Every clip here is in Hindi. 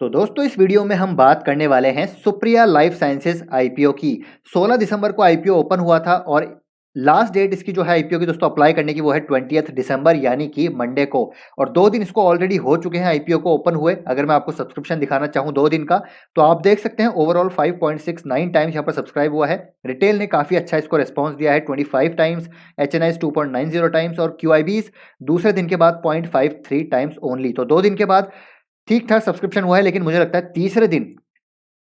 तो दोस्तों इस वीडियो में हम बात करने वाले हैं सुप्रिया लाइफ साइंसेज आईपीओ की। 16 दिसंबर को आईपीओ ओपन हुआ था और लास्ट डेट इसकी जो है आईपीओ की दोस्तों अप्लाई करने की वो है 20 दिसंबर यानी कि मंडे को। और 2 दिन इसको ऑलरेडी हो चुके हैं आईपीओ को ओपन हुए। अगर मैं आपको सब्सक्रिप्शन दिखाना चाहूँ 2 दिन का तो आप देख सकते हैं ओवरऑल 5.69 टाइम्स यहाँ पर सब्सक्राइब हुआ है। रिटेल ने काफी अच्छा इसको रिस्पॉन्स दिया है 25 टाइम्स, एचएनआईज 2.90 टाइम्स और क्यूआईबीज दूसरे दिन के बाद 0.53 टाइम्स ओनली। तो 2 दिन के बाद ठीक ठाक सब्सक्रिप्शन हुआ है, लेकिन मुझे लगता है तीसरे दिन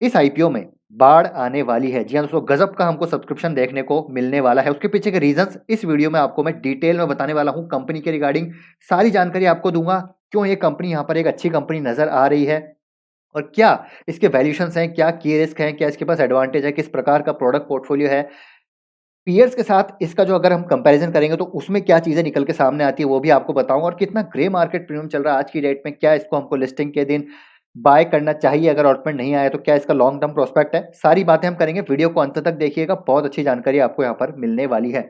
इस आईपीओ में बाढ़ आने वाली है। जी हाँ दोस्तों, गजब का हमको सब्सक्रिप्शन देखने को मिलने वाला है। उसके पीछे के रीजंस इस वीडियो में आपको मैं डिटेल में बताने वाला हूँ। कंपनी के रिगार्डिंग सारी जानकारी आपको दूंगा, क्यों ये कंपनी यहाँ पर एक अच्छी कंपनी नजर आ रही है और क्या इसके वैल्यूएशंस हैं, क्या की रिस्क हैं, क्या इसके पास एडवांटेज है, किस प्रकार का प्रोडक्ट पोर्टफोलियो है। पीयर्स के साथ इसका जो अगर हम कंपैरिजन करेंगे तो उसमें क्या चीजें निकल के सामने आती है वो भी आपको बताऊंगा, और कितना ग्रे मार्केट प्रीमियम चल रहा है आज की डेट में, क्या इसको हमको लिस्टिंग के दिन बाय करना चाहिए, अगर अलॉटमेंट नहीं आया तो क्या इसका लॉन्ग टर्म प्रोस्पेक्ट है। सारी बातें हम करेंगे, वीडियो को अंत तक देखिएगा, बहुत अच्छी जानकारी आपको यहाँ पर मिलने वाली है।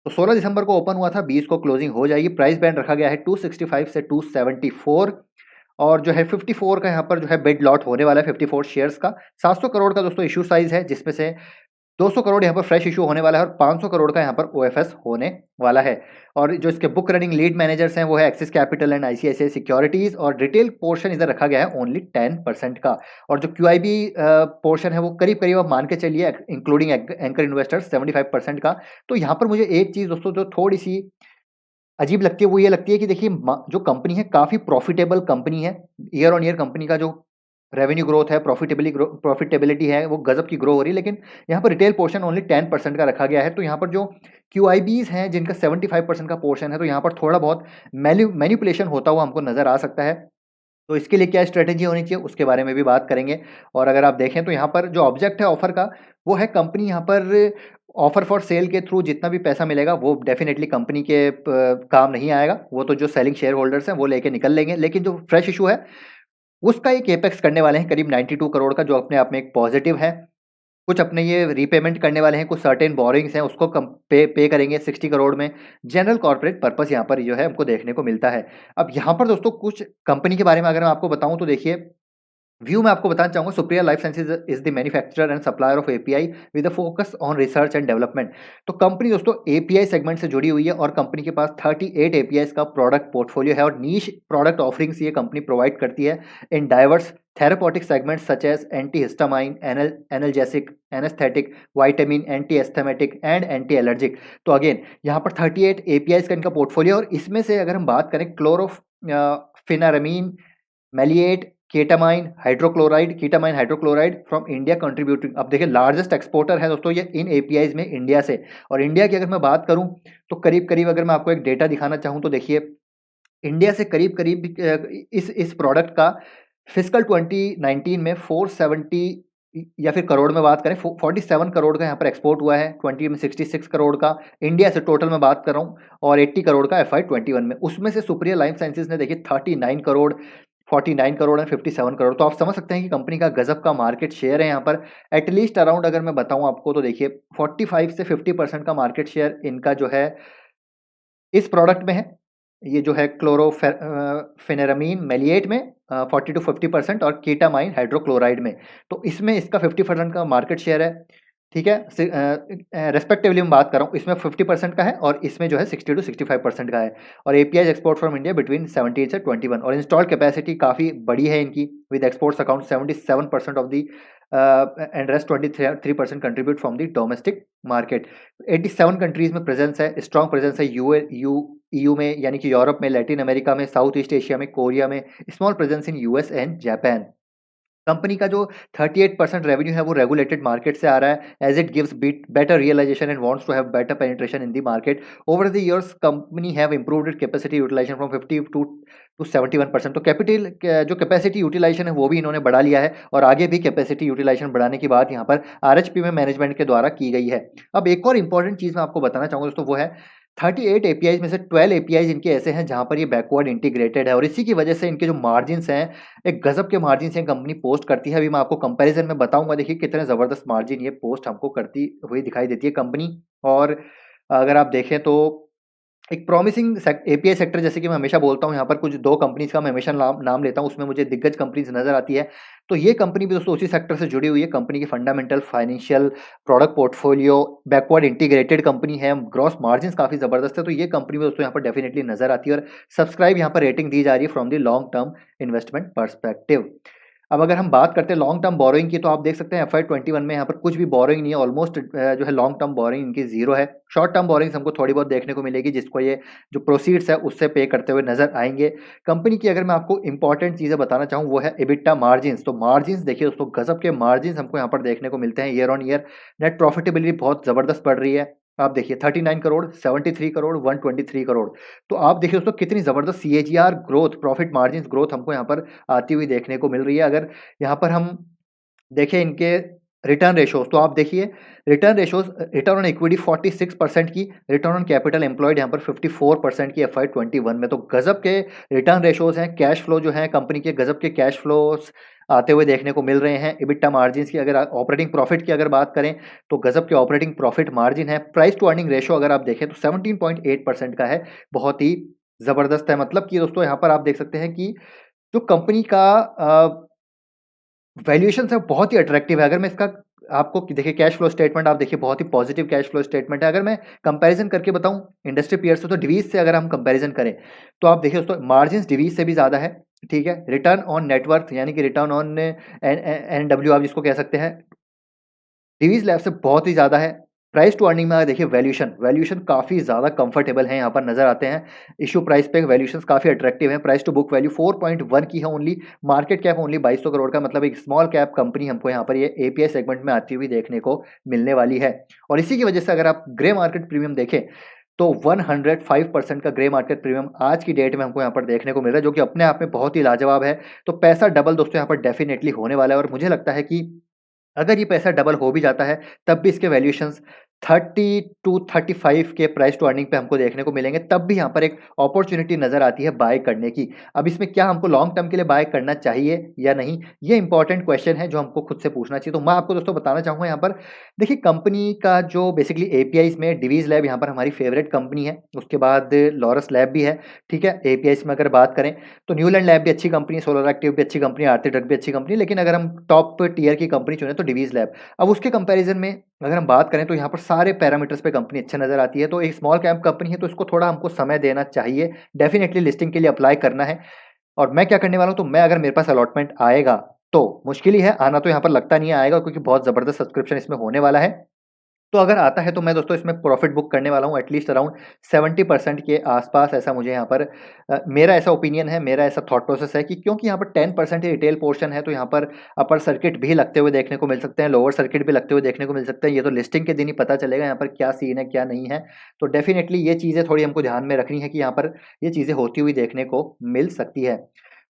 तो 16 दिसंबर को ओपन हुआ था, 20 को क्लोजिंग हो जाएगी। प्राइस बैंड रखा गया है 265 से 274 और जो है 54 का यहाँ पर जो है बिड लॉट होने वाला है 54 शेयर्स का। 700 करोड़ का दोस्तों इशू साइज है, जिसमें से 200 करोड़ यहाँ पर फ्रेश इशू होने वाला है और 500 करोड़ का यहाँ पर ओएफएस होने वाला है। और जो इसके बुक रनिंग लीड मैनेजर्स हैं वो है axis capital and ICICI securities, और रिटेल पोर्शन इधर रखा गया है ओनली 10% का। और जो क्यूआईबी पोर्शन है वो करीब करीब आप मान के चलिए इंक्लूडिंग एंकर इन्वेस्टर्स 75% का। तो यहाँ पर मुझे एक चीज दोस्तों जो थोड़ी सी अजीब लगती है वो ये लगती है कि देखिए जो कंपनी है काफी प्रॉफिटेबल कंपनी है। ईयर ऑन ईयर कंपनी का जो रेवेन्यू ग्रोथ है, प्रॉफिटेबिलिटी है, वो गजब की ग्रो हो रही है, लेकिन यहाँ पर रिटेल पोर्शन ओनली 10% का रखा गया है। तो यहाँ पर जो क्यूआईबीज हैं जिनका 75% का पोर्शन है, तो यहाँ पर थोड़ा बहुत मैनिपुलेशन होता हुआ हमको नजर आ सकता है। तो इसके लिए क्या स्ट्रेटेजी होनी चाहिए उसके बारे में भी बात करेंगे। और अगर आप देखें तो यहाँ पर जो ऑब्जेक्ट है ऑफर का वो है, कंपनी यहाँ पर ऑफर फॉर सेल के थ्रू जितना भी पैसा मिलेगा वो डेफिनेटली कंपनी के काम नहीं आएगा, वो तो जो सेलिंग शेयर होल्डर्स हैं वो लेके निकल लेंगे। लेकिन जो फ्रेश इशू है उसका एक एपेक्स करने वाले हैं करीब 92 करोड़ का, जो अपने आप में एक पॉजिटिव है। कुछ अपने ये रीपेमेंट करने वाले हैं, कुछ सर्टेन बोरिंग्स हैं उसको कम पे करेंगे 60 करोड़ में। जनरल कॉर्पोरेट पर्पस यहाँ पर जो है हमको देखने को मिलता है। अब यहाँ पर दोस्तों कुछ कंपनी के बारे में अगर मैं आपको बताऊं तो देखिए, व्यू मैं आपको बताना चाहूंगा, Supriya life sciences is the manufacturer and supplier of API with a focus on research and development. तो कंपनी दोस्तों एपीआई सेगमेंट से जुड़ी हुई है और कंपनी के पास 38 एपीआई का प्रोडक्ट पोर्टफोलियो है और नीश प्रोडक्ट ऑफरिंग्स ये कंपनी प्रोवाइड करती है in diverse therapeutic segments such as anti histamine, analgesic, anaesthetic, vitamin, anti asthmatic and anti allergic. तो अगेन यहाँ पर 38 एपीआई का इनका पोर्टफोलियो, और इसमें से अगर हम बात करें क्लोरोफिनारामीन, मेलिएट, कीटामाइन हाइड्रोक्लोराइड फ्रॉम इंडिया कंट्रीब्यूटिंग। अब देखिए लार्जेस्ट एक्सपोर्टर है दोस्तों ये इन एपीआईज में इंडिया से। और इंडिया की अगर मैं बात करूं तो करीब करीब अगर मैं आपको एक डेटा दिखाना चाहूं तो देखिए, इंडिया से करीब करीब इस प्रोडक्ट का फिस्कल 2019 में 470 या फिर करोड़ में बात करें 47 करोड़ का यहाँ पर एक्सपोर्ट हुआ है, 20 में 66 करोड़ का इंडिया से टोटल में बात कर रहा हूँ, और 80 करोड़ का एफआई 21 में। उसमें से सुप्रिया लाइफ साइंसेज ने देखिए 39 करोड़, 49 करोड़ एंड 57 करोड़। तो आप समझ सकते हैं कि कंपनी का गजब का मार्केट शेयर है यहाँ पर। एटलीस्ट अराउंड अगर मैं बताऊं आपको तो देखिए 45 से 50% का मार्केट शेयर इनका जो है इस प्रोडक्ट में है। ये जो है क्लोरोफेनेरामीन मेलिएट में 40 टू 50% और कीटामाइन हाइड्रोक्लोराइड में, तो इसमें इसका 50% का मार्केट शेयर है। ठीक है, रेस्पेक्टिवली मैं बात कर रहा हूँ, इसमें 50% का है और इसमें जो है 60 टू 65% का है। और API export from India between 17 से 21, और इंस्टॉल्ड कैपेसिटी काफ़ी बड़ी है इनकी, with exports account 77% of the and rest 23% contribute from the domestic market. 87 countries में प्रेजेंस है, स्ट्रॉन्ग प्रेजेंस है ईयू में यानी कि यूरोप में, लैटिन अमेरिका में, साउथ ईस्ट एशिया में, कोरिया में, small presence in US and Japan. Company का जो 38% रेवेन्यू है वो रेगुलेटेड मार्केट से आ रहा है, as it gives better realisation and wants to have better penetration in the market. Over the years company have improved it capacity utilisation from 50 to 71%। तो कैपिटल जो कैपेसिटी यूटिलाइजेशन है वो भी इन्होंने बढ़ा लिया है, और आगे भी कैपेसिटी यूटिलाइजेशन बढ़ाने की बात यहाँ पर आरएचपी में मैनेजमेंट के द्वारा की गई है। अब एक और इंपॉर्टेंट चीज़ मैं आपको बताना चाहूँगा दोस्तों, वो है 38 एपीआईज में से 12 एपीआईज इनके ऐसे हैं जहाँ पर ये बैकवर्ड इंटीग्रेटेड है, और इसी की वजह से इनके जो मार्जिन्स हैं एक गजब के मार्जिन से कंपनी पोस्ट करती है। अभी मैं आपको कंपैरिजन में बताऊंगा, देखिए कितने जबरदस्त मार्जिन ये पोस्ट हमको करती हुई दिखाई देती है कंपनी। और अगर आप देखें तो एक प्रॉमिसिंग एपीआई सेक्टर, जैसे कि मैं हमेशा बोलता हूँ, यहाँ पर कुछ 2 कंपनीज़ का मैं हमेशा नाम लेता हूँ, उसमें मुझे दिग्गज कंपनीज़ नज़र आती है। तो ये कंपनी भी दोस्तों उसी सेक्टर से जुड़ी हुई है। कंपनी की fundamental, financial, product portfolio, backward integrated company है, ग्रॉस मार्जिन्स काफ़ी ज़बरदस्त है। तो ये कंपनी भी दोस्तों यहाँ पर डेफिनिटली नज़र आती है और सब्सक्राइब यहाँ पर रेटिंग दी जा रही है from the long term investment perspective. अब अगर हम बात करते हैं लॉन्ग टर्म बोरोइंग की, तो आप देख सकते हैं FY 21 में यहाँ पर कुछ भी बोरोइंग नहीं है, ऑलमोस्ट जो है लॉन्ग टर्म बोरोइंग इनकी ज़ीरो है। शॉर्ट टर्म बोरोइंग्स हमको थोड़ी बहुत देखने को मिलेगी, जिसको ये जो प्रोसीड्स है उससे पे करते हुए नज़र आएँगे। कंपनी की अगर मैं आपको इंपॉर्टेंट चीज़ें बताना चाहूँ, वो है एबिटा मार्जिन्स। तो मार्जिन्स देखिए दोस्तों, गज़ब के मार्जिन्स हमको यहाँ पर देखने को मिलते हैं year on year. Net profitability बहुत ज़बरदस्त बढ़ रही है। आप देखिए 39 करोड़, 73 करोड़, 123 करोड़। तो आप देखिए दोस्तों कितनी ज़बरदस्त CAGR growth, profit margins growth हमको यहाँ पर आती हुई देखने को मिल रही है। अगर यहाँ पर हम देखें इनके रिटर्न रेशोज़, तो आप देखिए return ratios, return on equity 46% की, रिटर्न ऑन कैपिटल एम्प्लॉयड यहाँ पर 54% की FY 21 में। तो गज़ब के रिटर्न रेशोज़ हैं। कैश फ्लो जो है कंपनी के, गज़ब के कैश फ्लोज़ आते हुए देखने को मिल रहे हैं। एबिटा मार्जिन्स की अगर ऑपरेटिंग प्रॉफिट की अगर बात करें, तो गज़ब के ऑपरेटिंग प्रॉफिट मार्जिन है। प्राइस टू अर्निंग रेशो अगर आप देखें तो 17.8% का है, बहुत ही ज़बरदस्त है। मतलब कि दोस्तों यहाँ पर आप देख सकते हैं कि जो कंपनी का वैल्यूएशन है बहुत ही अट्रैक्टिव है। अगर मैं इसका आपको देखिए कैश फ्लो स्टेटमेंट, आप देखिए बहुत ही पॉजिटिव कैश फ्लो स्टेटमेंट है। अगर मैं कंपैरिजन करके बताऊं इंडस्ट्री पीयर्स से, तो डिवीज से अगर हम कंपैरिजन करें, तो आप देखिए दोस्तों मार्जिन्स डिवीज से भी ज़्यादा है। ठीक है, रिटर्न ऑन नेटवर्थ यानी कि रिटर्न ऑन NW आप जिसको कह सकते हैं, डिवीज लैब से बहुत ही ज़्यादा है। प्राइस टू अर्निंग में अगर देखिए वैल्यूएशन काफ़ी ज़्यादा कंफर्टेबल है, यहाँ पर नज़र आते हैं। इश्यू प्राइस पे वैल्यूएशंस काफ़ी अट्रैक्टिव है। प्राइस टू बुक वैल्यू 4.1 की है only. Market cap only 2200 crore का, मतलब एक स्मॉल कैप कंपनी हमको यहाँ पर ये एपीआई सेगमेंट में आती हुई देखने को मिलने वाली है। और इसी की वजह से अगर आप ग्रे मार्केट प्रीमियम देखें, तो 105% का ग्रे मार्केट प्रीमियम आज की डेट में हमको यहाँ पर देखने को मिल रहा है, जो कि अपने आप में बहुत ही लाजवाब है। तो पैसा डबल दोस्तों यहाँ पर डेफिनेटली होने वाला है, और मुझे लगता है कि अगर ये पैसा डबल हो भी जाता है, तब भी इसके वैल्यूएशंस 30 टू 35 के प्राइस टू अर्निंग पे हमको देखने को मिलेंगे। तब भी यहाँ पर एक अपॉर्चुनिटी नज़र आती है बाय करने की। अब इसमें क्या हमको लॉन्ग टर्म के लिए बाय करना चाहिए या नहीं, ये इंपॉर्टेंट क्वेश्चन है जो हमको खुद से पूछना चाहिए। तो मैं आपको दोस्तों बताना चाहूँगा यहाँ पर, देखिए कंपनी का जो बेसिकली एपीआईज़ में डिवीज़ लैब यहाँ पर हमारी फेवरेट कंपनी है। उसके बाद लॉरस लैब भी है। ठीक है, एपीआईज़ में अगर बात करें तो न्यूलैंड लैब भी अच्छी कंपनी है, सोलर एक्टिव भी अच्छी कंपनी है, आरती ड्रग भी अच्छी कंपनी है। लेकिन अगर हम टॉप टियर की कंपनी चुने तो डिवीज़ लैब। अब उसके कंपैरिजन में अगर हम बात करें, तो यहाँ पर सारे पैरामीटर्स पे कंपनी अच्छे नज़र आती है। तो एक स्मॉल कैप कंपनी है, तो इसको थोड़ा हमको समय देना चाहिए। डेफिनिटली लिस्टिंग के लिए अप्लाई करना है। और मैं क्या करने वाला हूँ, तो मैं अगर मेरे पास अलॉटमेंट आएगा, तो मुश्किल ही है आना, तो यहाँ पर लगता नहीं आएगा, क्योंकि बहुत ज़बरदस्त सब्सक्रिप्शन इसमें होने वाला है। तो अगर आता है तो मैं दोस्तों इसमें प्रॉफिट बुक करने वाला हूँ एटलीस्ट अराउंड 70% के आसपास। ऐसा मुझे यहाँ पर मेरा ऐसा ओपिनियन है, मेरा ऐसा थॉट प्रोसेस है कि क्योंकि यहाँ पर 10% ही रिटेल पोर्शन है, तो यहाँ पर अपर सर्किट भी लगते हुए देखने को मिल सकते हैं, लोअर सर्किट भी लगते हुए देखने को मिल सकते हैं। ये तो लिस्टिंग के दिन ही पता चलेगा यहाँ पर क्या सीन है क्या नहीं है। तो डेफिनेटली ये चीज़ें थोड़ी हमको ध्यान में रखनी है कि यहाँ पर ये चीज़ें होती हुई देखने को मिल सकती है।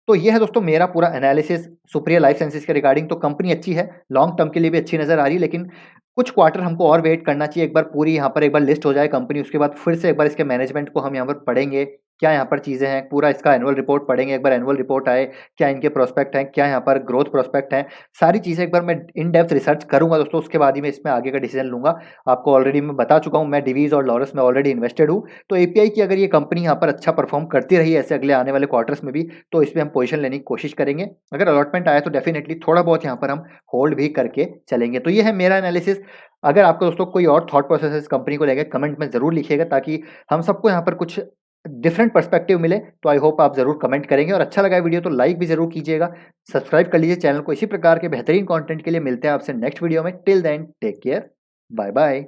तो ये है दोस्तों मेरा पूरा एनालिसिस सुप्रिया लाइफ साइंसेज के रिगार्डिंग। तो कंपनी अच्छी है, लॉन्ग टर्म के लिए भी अच्छी नज़र आ रही है, लेकिन कुछ क्वार्टर हमको और वेट करना चाहिए। एक बार पूरी यहाँ पर एक बार लिस्ट हो जाए कंपनी, उसके बाद फिर से एक बार इसके मैनेजमेंट को हम यहाँ पर पढ़ेंगे, क्या यहाँ पर चीज़ें हैं, पूरा इसका एनुअल रिपोर्ट पढ़ेंगे। एक बार एनुअल रिपोर्ट आए, क्या इनके प्रोस्पेक्ट हैं, क्या यहाँ पर ग्रोथ प्रोस्पेक्ट हैं, सारी चीज़ें एक बार मैं इन डेप्थ रिसर्च करूँगा दोस्तों। उसके बाद ही मैं इसमें आगे का डिसीजन लूँगा। आपको ऑलरेडी मैं बता चुका हूँ, मैं डिवीज़ और लॉरस में ऑलरेडी इन्वेस्टेड हूँ। तो एपीआई की अगर ये कंपनी यहाँ पर अच्छा परफॉर्म करती रही ऐसे अगले आने वाले क्वार्टर्स में भी, तो इसमें हम पोजीशन लेने की कोशिश करेंगे। अगर अलॉटमेंट आया तो डेफिनेटली थोड़ा बहुत यहाँ पर हम होल्ड भी करके चलेंगे। तो ये है मेरा एनालिसिस। अगर आपको दोस्तों कोई और थॉट प्रोसेस इस कंपनी को लेकर, कमेंट में ज़रूर लिखिएगा, ताकि हम सबको यहाँ पर कुछ डिफरेंट पर्सपेक्टिव मिले। तो आई होप आप ज़रूर कमेंट करेंगे, और अच्छा लगा वीडियो तो लाइक भी ज़रूर कीजिएगा, सब्सक्राइब कर लीजिए चैनल को। इसी प्रकार के बेहतरीन कंटेंट के लिए मिलते हैं आपसे नेक्स्ट वीडियो में। Till then take care, bye bye.